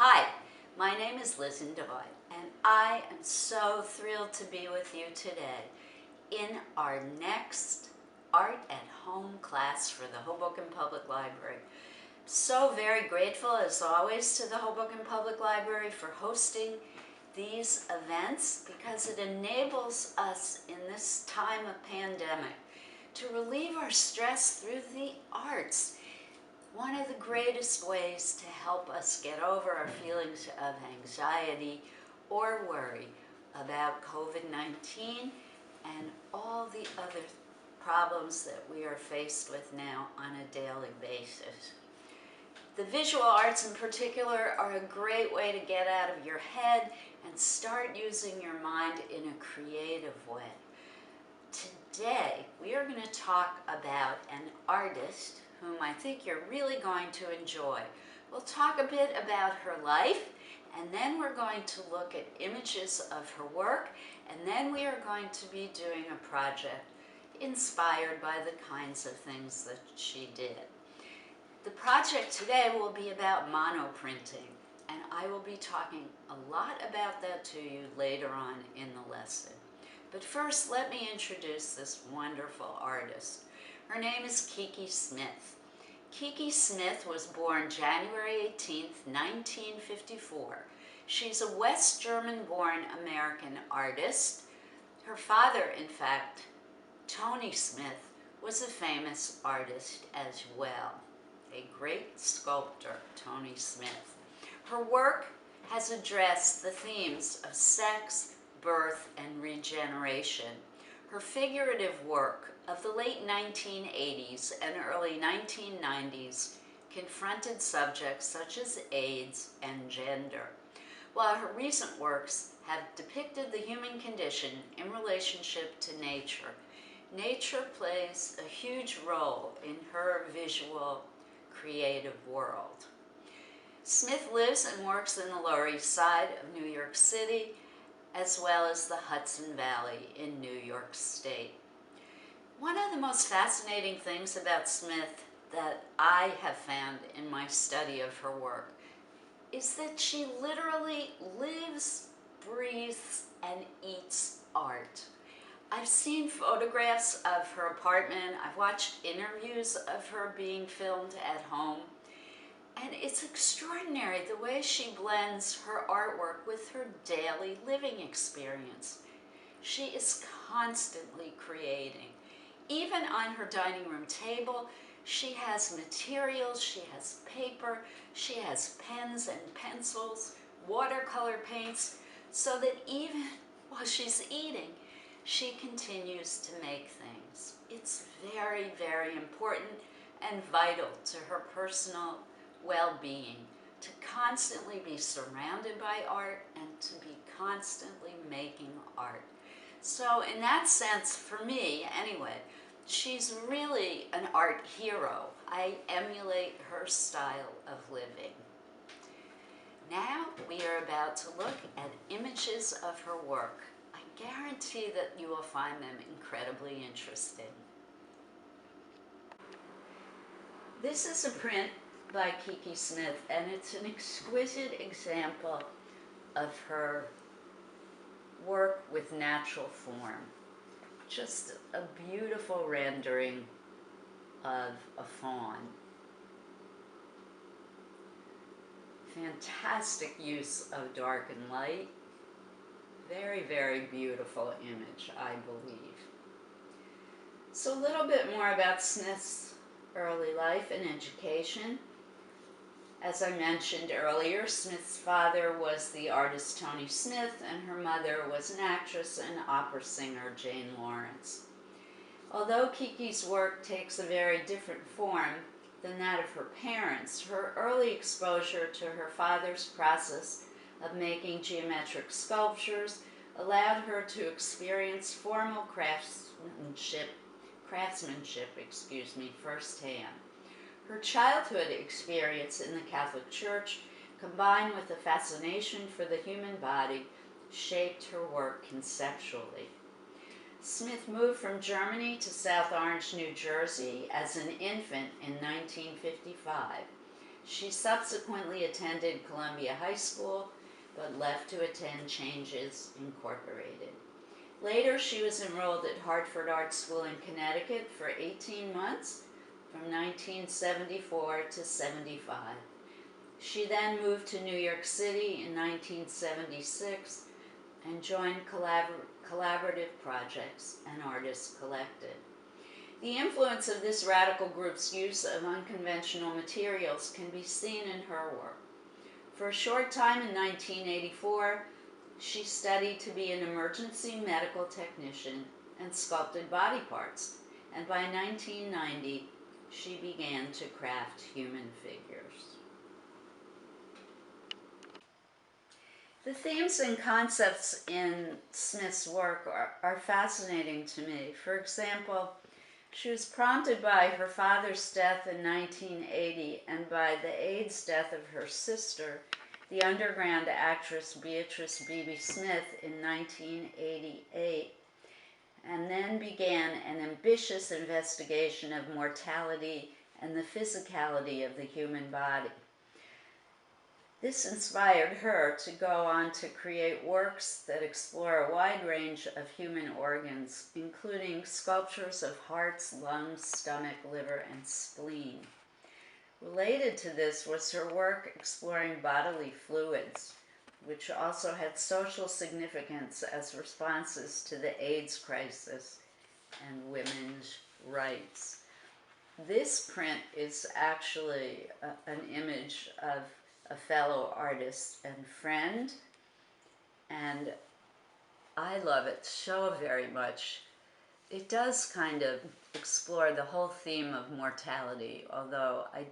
Hi, my name is Liz Doyle, and I am so thrilled to be with you today in our next Art at Home class for the Hoboken Public Library. So very grateful, as always, to the Hoboken Public Library for hosting these events because it enables us in this time of pandemic to relieve our stress through the arts. One of the greatest ways to help us get over our feelings of anxiety or worry about COVID-19 and all the other problems that we are faced with now on a daily basis. The visual arts in particular are a great way to get out of your head and start using your mind in a creative way. Today, we are going to talk about an artist whom I think you're really going to enjoy. We'll talk a bit about her life, and then we're going to look at images of her work, and then we are going to be doing a project inspired by the kinds of things that she did. The project today will be about monoprinting, and I will be talking a lot about that to you later on in the lesson. But first, let me introduce this wonderful artist. Her name is Kiki Smith. Kiki Smith was born January 18, 1954. She's a West German-born American artist. Her father, in fact, Tony Smith, was a famous artist as well. A great sculptor, Tony Smith. Her work has addressed the themes of sex, birth, and regeneration. Her figurative work of the late 1980s and early 1990s confronted subjects such as AIDS and gender, while her recent works have depicted the human condition in relationship to nature. Nature plays a huge role in her visual creative world. Smith lives and works in the Lower East Side of New York City, as well as the Hudson Valley in New York State. One of the most fascinating things about Smith that I have found in my study of her work is that she literally lives, breathes, and eats art. I've seen photographs of her apartment. I've watched interviews of her being filmed at home. And it's extraordinary the way she blends her artwork with her daily living experience. She is constantly creating. Even on her dining room table, she has materials, she has paper, she has pens and pencils, watercolor paints, so that even while she's eating, she continues to make things. It's very, very important and vital to her personal well-being to constantly be surrounded by art and to be constantly making art. So in that sense, for me anyway, she's really an art hero. I emulate her style of living. Now we are about to look at images of her work. I guarantee that you will find them incredibly interesting. This is a print by Kiki Smith, and it's an exquisite example of her work with natural form. Just a beautiful rendering of a fawn. Fantastic use of dark and light. Very, very beautiful image, I believe. So a little bit more about Smith's early life and education. As I mentioned earlier, Smith's father was the artist Tony Smith, and her mother was an actress and opera singer, Jane Lawrence. Although Kiki's work takes a very different form than that of her parents, her early exposure to her father's process of making geometric sculptures allowed her to experience formal craftsmanship firsthand. Her childhood experience in the Catholic Church, combined with a fascination for the human body, shaped her work conceptually. Smith moved from Germany to South Orange, New Jersey as an infant in 1955. She subsequently attended Columbia High School, but left to attend Changes Incorporated. Later, she was enrolled at Hartford Art School in Connecticut for 18 months, from 1974 to 75. She then moved to New York City in 1976 and joined collaborative projects and Artists Collected. The influence of this radical group's use of unconventional materials can be seen in her work. For a short time in 1984, she studied to be an emergency medical technician and sculpted body parts, and by 1990, she began to craft human figures. The themes and concepts in Smith's work are fascinating to me. For example, she was prompted by her father's death in 1980 and by the AIDS death of her sister, the underground actress Beatrice "BB" Smith, in 1988, and then began an ambitious investigation of mortality and the physicality of the human body. This inspired her to go on to create works that explore a wide range of human organs, including sculptures of hearts, lungs, stomach, liver, and spleen. Related to this was her work exploring bodily fluids, which also had social significance as responses to the AIDS crisis and women's rights. This print is actually an image of a fellow artist and friend, and I love it so very much. It does kind of explore the whole theme of mortality, although I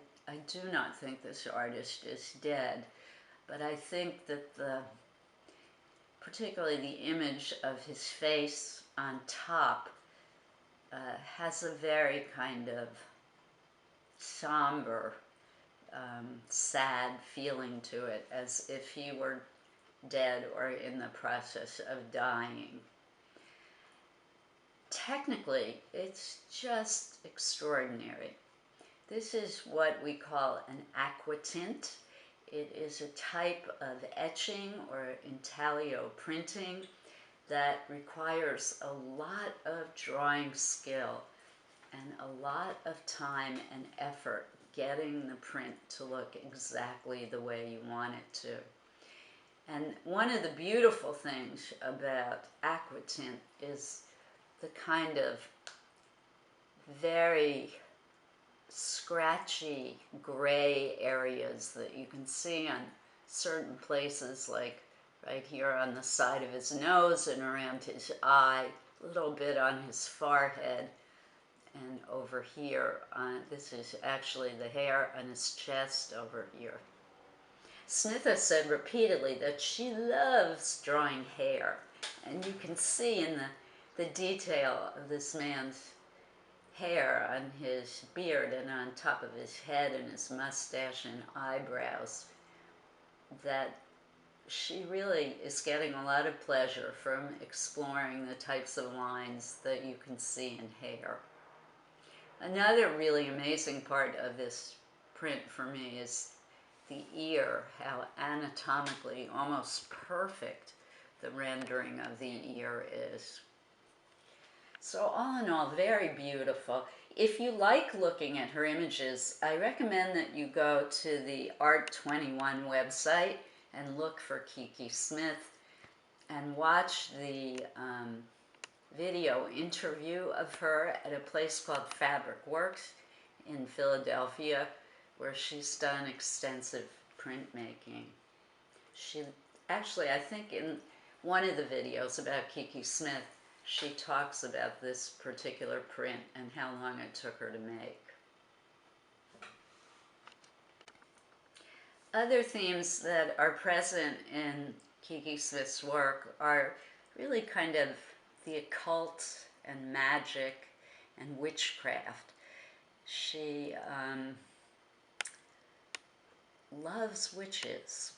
do not think this artist is dead, but I think that particularly the image of his face on top has a very kind of somber, sad feeling to it, as if he were dead or in the process of dying. Technically, it's just extraordinary. This is what we call an Aqua Tint. It is a type of etching or intaglio printing that requires a lot of drawing skill and a lot of time and effort getting the print to look exactly the way you want it to. And one of the beautiful things about Aqua Tint is the kind of very scratchy gray areas that you can see on certain places, like right here on the side of his nose and around his eye, a little bit on his forehead, and over here, this is actually the hair on his chest over here. Smith has said repeatedly that she loves drawing hair, and you can see in the detail of this man's hair on his beard and on top of his head and his mustache and eyebrows that she really is getting a lot of pleasure from exploring the types of lines that you can see in hair. Another really amazing part of this print for me is the ear, how anatomically almost perfect the rendering of the ear is. So all in all, very beautiful. If you like looking at her images, I recommend that you go to the Art21 website and look for Kiki Smith and watch the video interview of her at a place called Fabric Works in Philadelphia, where she's done extensive printmaking. She actually, I think in one of the videos about Kiki Smith, she talks about this particular print and how long it took her to make. Other themes that are present in Kiki Smith's work are really kind of the occult and magic and witchcraft. She loves witches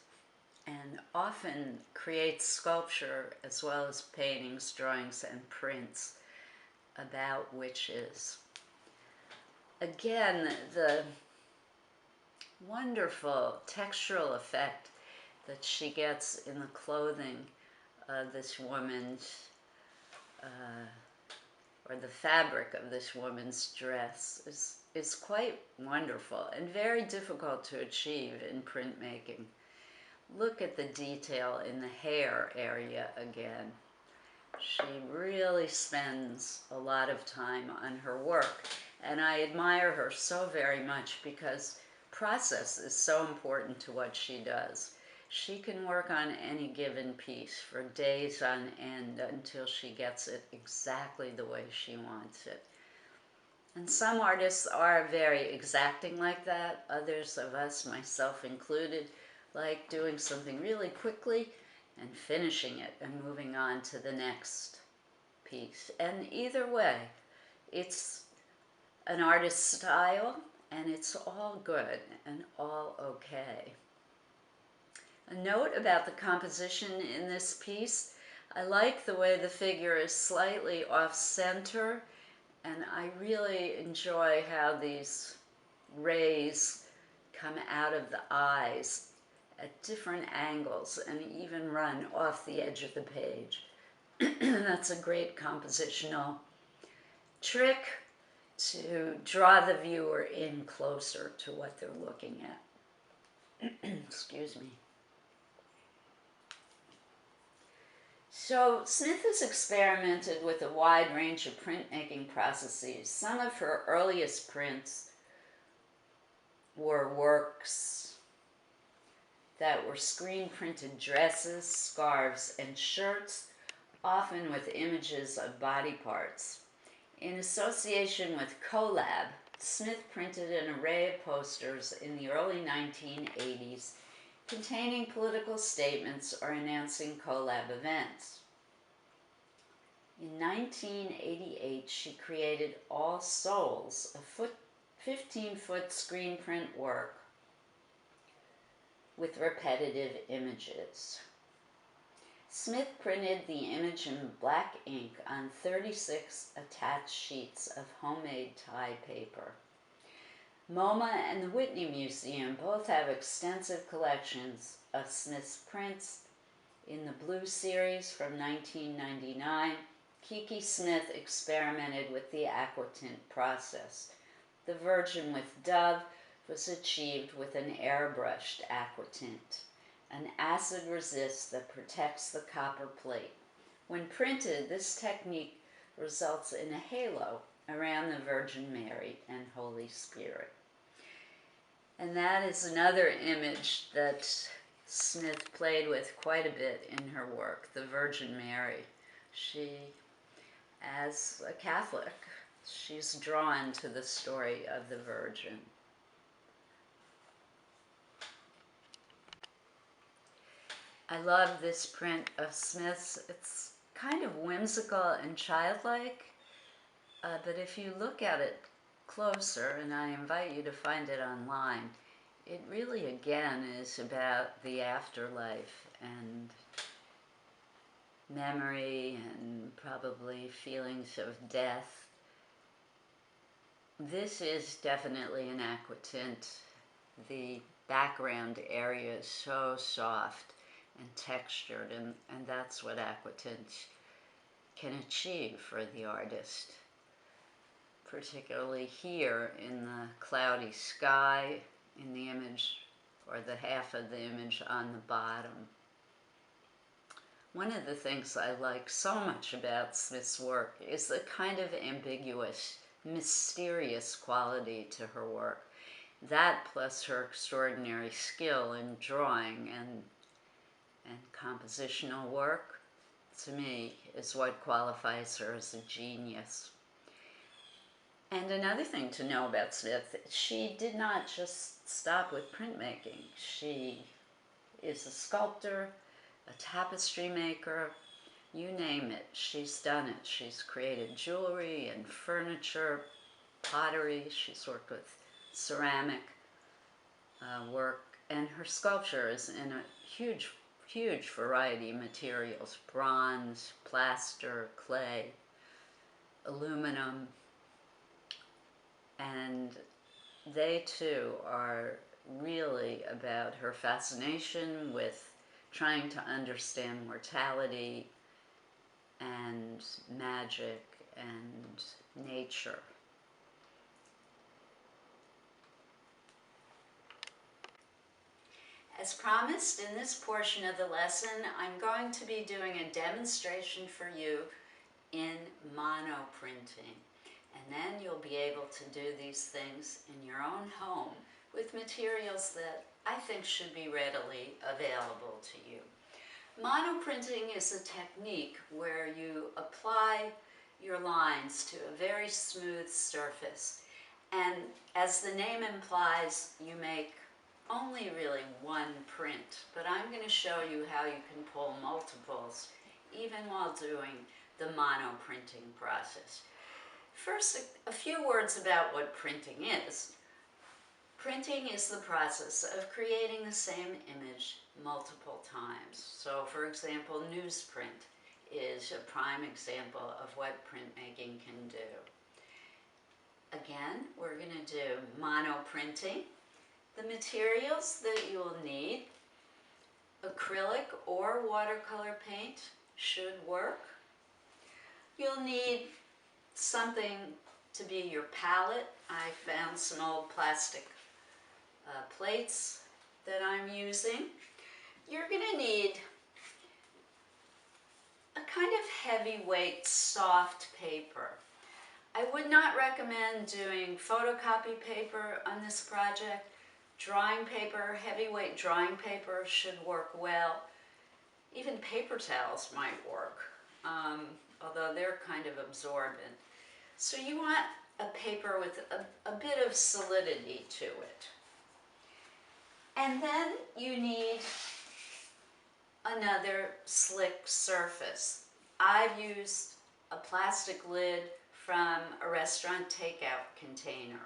and often creates sculpture as well as paintings, drawings, and prints about witches. Again, the wonderful textural effect that she gets in the clothing of this woman's, or the fabric of this woman's dress is quite wonderful and very difficult to achieve in printmaking. Look at the detail in the hair area again. She really spends a lot of time on her work, and I admire her so very much because process is so important to what she does. She can work on any given piece for days on end until she gets it exactly the way she wants it. And some artists are very exacting like that. Others of us, myself included, like doing something really quickly and finishing it and moving on to the next piece. And either way, it's an artist's style, and it's all good and all okay. A note about the composition in this piece: I like the way the figure is slightly off-center, and I really enjoy how these rays come out of the eyes at different angles and even run off the edge of the page. That's a great compositional trick to draw the viewer in closer to what they're looking at. Excuse me. So Smith has experimented with a wide range of printmaking processes. Some of her earliest prints were works that were screen printed dresses, scarves, and shirts, often with images of body parts. In association with Collab, Smith printed an array of posters in the early 1980s containing political statements or announcing Collab events. In 1988, she created All Souls, a 15-foot screen print work with repetitive images. Smith printed the image in black ink on 36 attached sheets of homemade tie paper. MoMA and the Whitney Museum both have extensive collections of Smith's prints. In the Blue series from 1999, Kiki Smith experimented with the Aqua Tint process. The Virgin with Dove was achieved with an airbrushed Aqua Tint, an acid resist that protects the copper plate. When printed, this technique results in a halo around the Virgin Mary and Holy Spirit. And that is another image that Smith played with quite a bit in her work, the Virgin Mary. She, as a Catholic, she's drawn to the story of the Virgin. I love this print of Smith's. It's kind of whimsical and childlike, but if you look at it closer, and I invite you to find it online, it really again is about the afterlife and memory and probably feelings of death. This is definitely an Aqua Tint. The background area is so soft and textured, and that's what Aqua Tint can achieve for the artist. Particularly here in the cloudy sky in the image, or the half of the image on the bottom. One of the things I like so much about Smith's work is the kind of ambiguous, mysterious quality to her work. That plus her extraordinary skill in drawing and compositional work, to me, is what qualifies her as a genius. And another thing to know about Smith, she did not just stop with printmaking. She is a sculptor, a tapestry maker, you name it, she's done it. She's created jewelry and furniture, pottery, she's worked with ceramic work, and her sculpture is in a huge variety of materials: bronze, plaster, clay, aluminum, and they too are really about her fascination with trying to understand mortality and magic and nature. As promised, in this portion of the lesson, I'm going to be doing a demonstration for you in monoprinting. And then you'll be able to do these things in your own home with materials that I think should be readily available to you. Monoprinting is a technique where you apply your lines to a very smooth surface. And as the name implies, you make only really one print, but I'm going to show you how you can pull multiples even while doing the monoprinting process. First, a few words about what printing is. Printing is the process of creating the same image multiple times. So, for example, newsprint is a prime example of what printmaking can do. Again, we're going to do monoprinting. The materials that you will need, acrylic or watercolor paint should work. You'll need something to be your palette. I found some old plastic plates that I'm using. You're going to need a kind of heavyweight soft paper. I would not recommend doing photocopy paper on this project. Drawing paper, heavyweight drawing paper should work well. Even paper towels might work, although they're kind of absorbent. So you want a paper with a bit of solidity to it. And then you need another slick surface. I've used a plastic lid from a restaurant takeout container.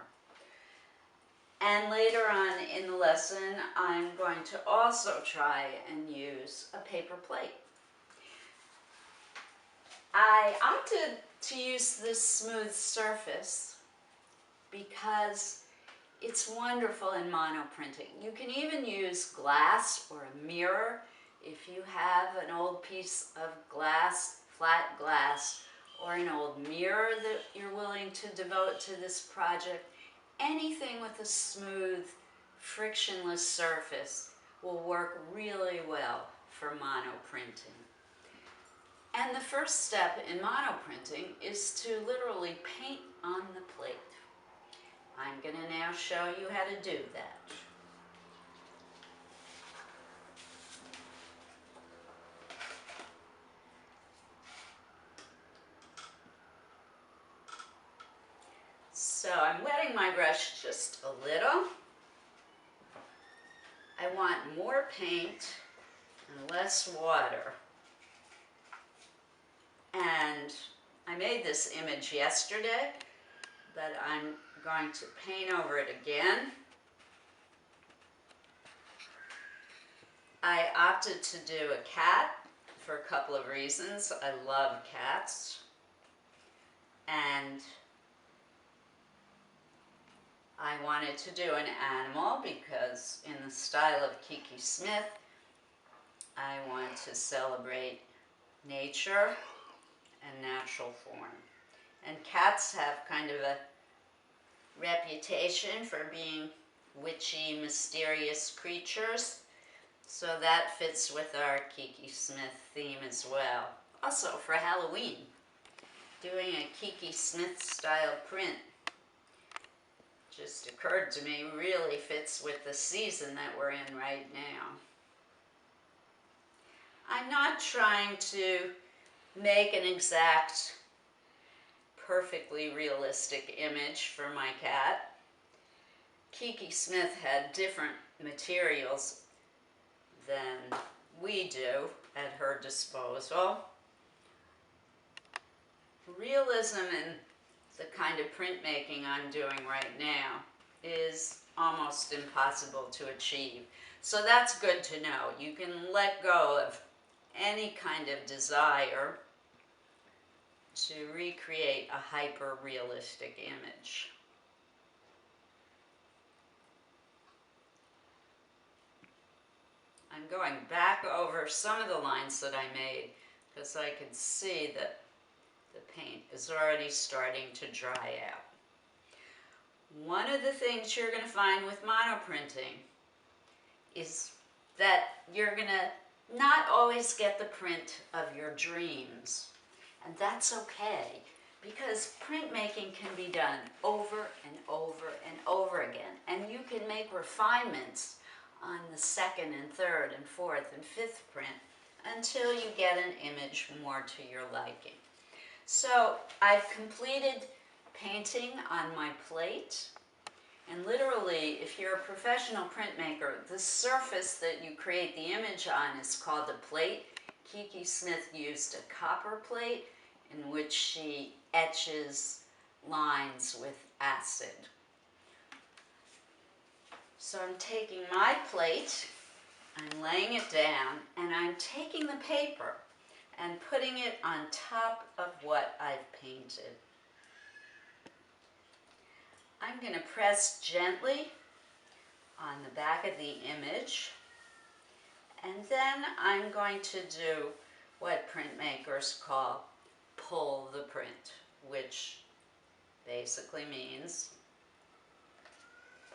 And later on in the lesson, I'm going to also try and use a paper plate. I opted to use this smooth surface because it's wonderful in monoprinting. You can even use glass or a mirror. If you have an old piece of glass, flat glass, or an old mirror that you're willing to devote to this project, anything with a smooth, frictionless surface will work really well for monoprinting. And the first step in monoprinting is to literally paint on the plate. I'm going to now show you how to do that. So I'm wetting my brush just a little. I want more paint and less water. And I made this image yesterday, but I'm going to paint over it again. I opted to do a cat for a couple of reasons. I love cats. And I wanted to do an animal because in the style of Kiki Smith, I want to celebrate nature and natural form. And cats have kind of a reputation for being witchy, mysterious creatures, so that fits with our Kiki Smith theme as well. Also for Halloween, doing a Kiki Smith style print just occurred to me really fits with the season that we're in right now. I'm not trying to make an exact, perfectly realistic image for my cat. Kiki Smith had different materials than we do at her disposal. Realism in the kind of printmaking I'm doing right now is almost impossible to achieve. So that's good to know. You can let go of any kind of desire to recreate a hyper-realistic image. I'm going back over some of the lines that I made because I can see that the paint is already starting to dry out. One of the things you're going to find with monoprinting is that you're going to not always get the print of your dreams. And that's okay, because printmaking can be done over and over and over again. And you can make refinements on the second and third and fourth and fifth print until you get an image more to your liking. So I've completed painting on my plate. And literally, if you're a professional printmaker, the surface that you create the image on is called a plate. Kiki Smith used a copper plate in which she etches lines with acid. So I'm taking my plate, I'm laying it down, and I'm taking the paper and putting it on top of what I've painted. I'm going to press gently on the back of the image, and then I'm going to do what printmakers call pull the print, which basically means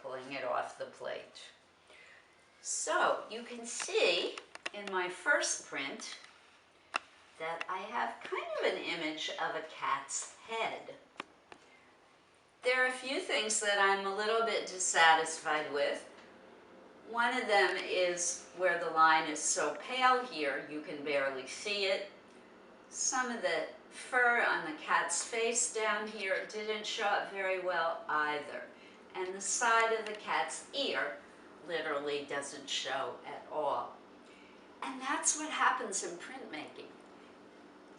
pulling it off the plate. So you can see in my first print that I have kind of an image of a cat's head. There are a few things that I'm a little bit dissatisfied with. One of them is where the line is so pale here, you can barely see it. Some of the fur on the cat's face down here didn't show up very well either. And the side of the cat's ear literally doesn't show at all. And that's what happens in printmaking.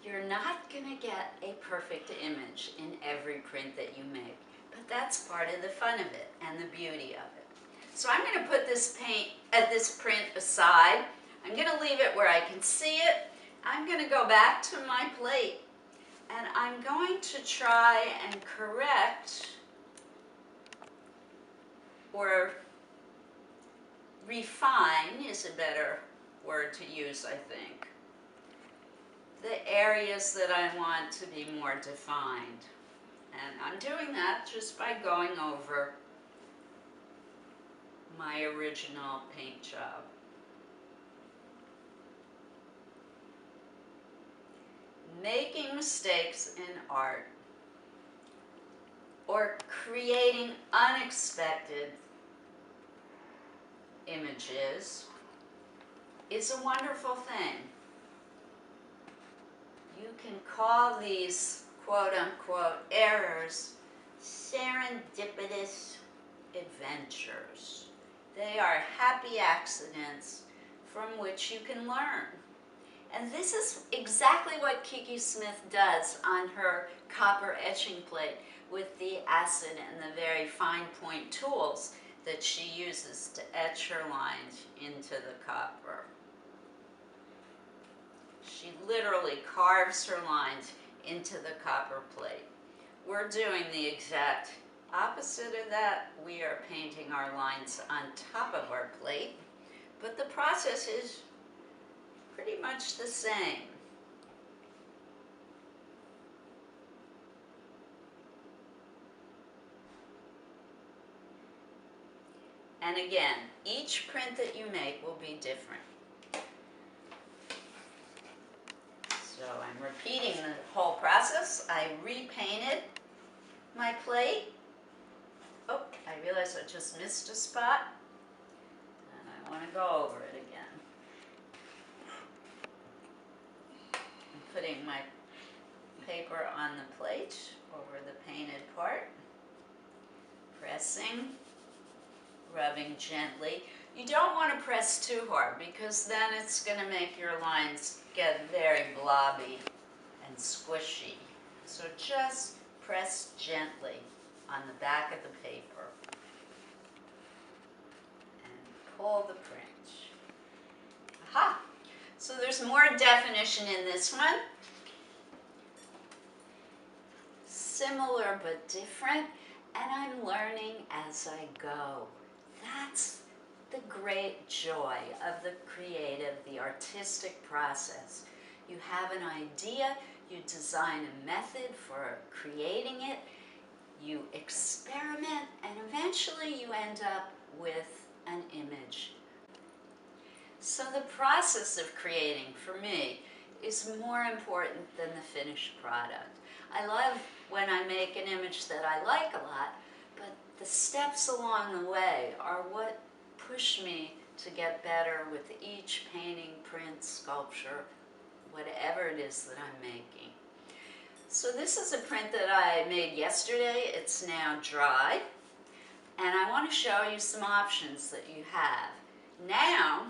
You're not going to get a perfect image in every print that you make. But that's part of the fun of it and the beauty of it. So I'm going to put this print aside. I'm going to leave it where I can see it. I'm going to go back to my plate and I'm going to try and correct or refine is a better word to use, I think, the areas that I want to be more defined. And I'm doing that just by going over my original paint job. Making mistakes in art or creating unexpected images is a wonderful thing. You can call these quote-unquote errors serendipitous adventures. They are happy accidents from which you can learn. And this is exactly what Kiki Smith does on her copper etching plate with the acid and the very fine point tools that she uses to etch her lines into the copper. She literally carves her lines into the copper plate. We're doing the exact opposite of that. We are painting our lines on top of our plate, but the process is pretty much the same. And again, each print that you make will be different. So I'm repeating the whole process. I repainted my plate. Oh, I realized I just missed a spot. And I want to go over it again. I'm putting my paper on the plate over the painted part. Pressing, rubbing gently. You don't want to press too hard because then it's going to make your lines get very blobby and squishy. So just press gently on the back of the paper and pull the print. Aha! So there's more definition in this one. Similar but different, and I'm learning as I go. That's the great joy of the creative artistic process. You have an idea, you design a method for creating it, you experiment, and eventually you end up with an image. So the process of creating, for me, is more important than the finished product. I love when I make an image that I like a lot, but the steps along the way are what push me to get better with each painting, print, sculpture, whatever it is that I'm making. So this is a print that I made yesterday. It's now dry, and I want to show you some options that you have. Now,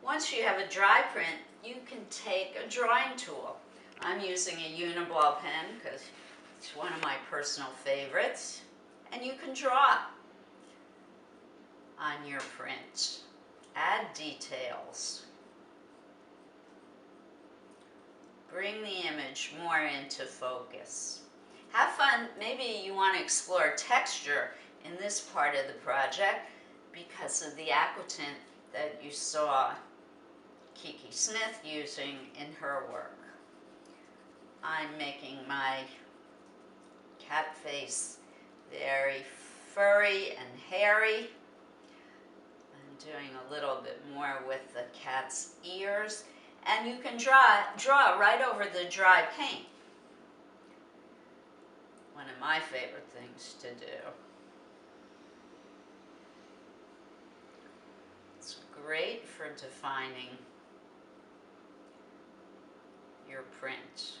once you have a dry print, you can take a drawing tool. I'm using a Uniball pen because it's one of my personal favorites, and you can draw on your print. Add details. Bring the image more into focus. Have fun. Maybe you want to explore texture in this part of the project because of the Aqua Tint that you saw Kiki Smith using in her work. I'm making my cat face very furry and hairy. I'm doing a little bit more with the cat's ears. And you can draw right over the dry paint. One of my favorite things to do. It's great for defining your print.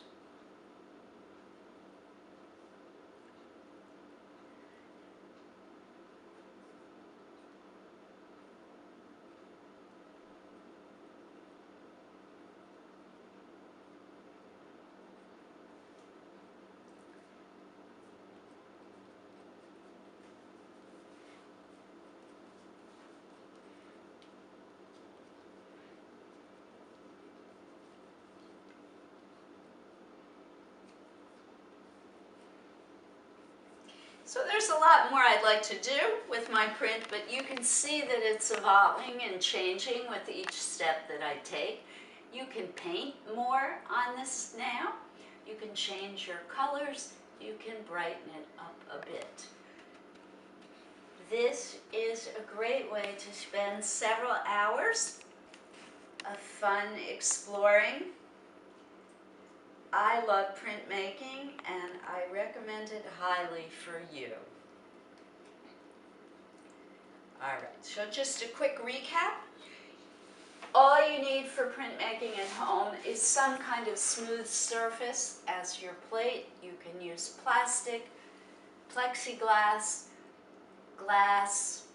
So there's a lot more I'd like to do with my print, but you can see that it's evolving and changing with each step that I take. You can paint more on this now. You can change your colors. You can brighten it up a bit. This is a great way to spend several hours of fun exploring. I love printmaking, and I recommend it highly for you. All right, so just a quick recap. All you need for printmaking at home is some kind of smooth surface as your plate. You can use plastic, plexiglass, glass,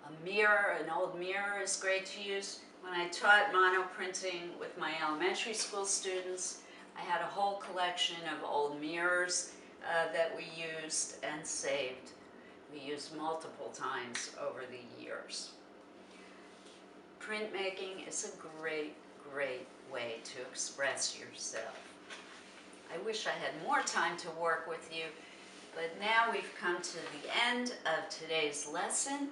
a mirror. An old mirror is great to use. When I taught monoprinting with my elementary school students, I had a whole collection of old mirrors that we used and saved. We used multiple times over the years. Printmaking is a great, great way to express yourself. I wish I had more time to work with you, but now we've come to the end of today's lesson,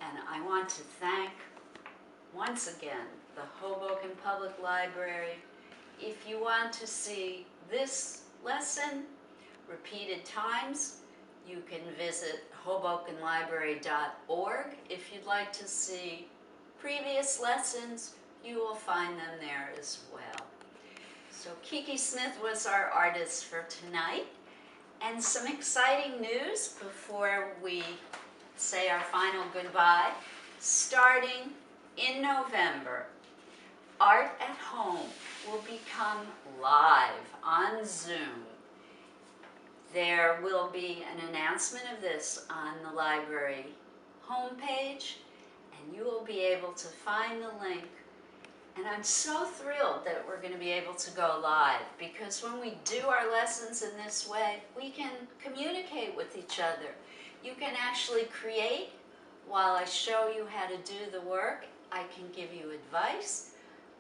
and I want to thank once again the Hoboken Public Library. If you want to see this lesson repeated times, you can visit hobokenlibrary.org. If you'd like to see previous lessons, you will find them there as well. So Kiki Smith was our artist for tonight. And some exciting news before we say our final goodbye. Starting in November, Art at Home will become live on Zoom. There will be an announcement of this on the library homepage, and you will be able to find the link. And I'm so thrilled that we're going to be able to go live, because when we do our lessons in this way, we can communicate with each other. You can actually create while I show you how to do the work. I can give you advice.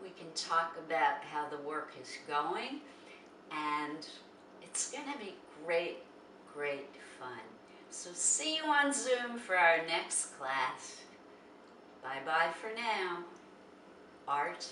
We can talk about how the work is going, and it's going to be great, great fun. So see you on Zoom for our next class. Bye-bye for now. art,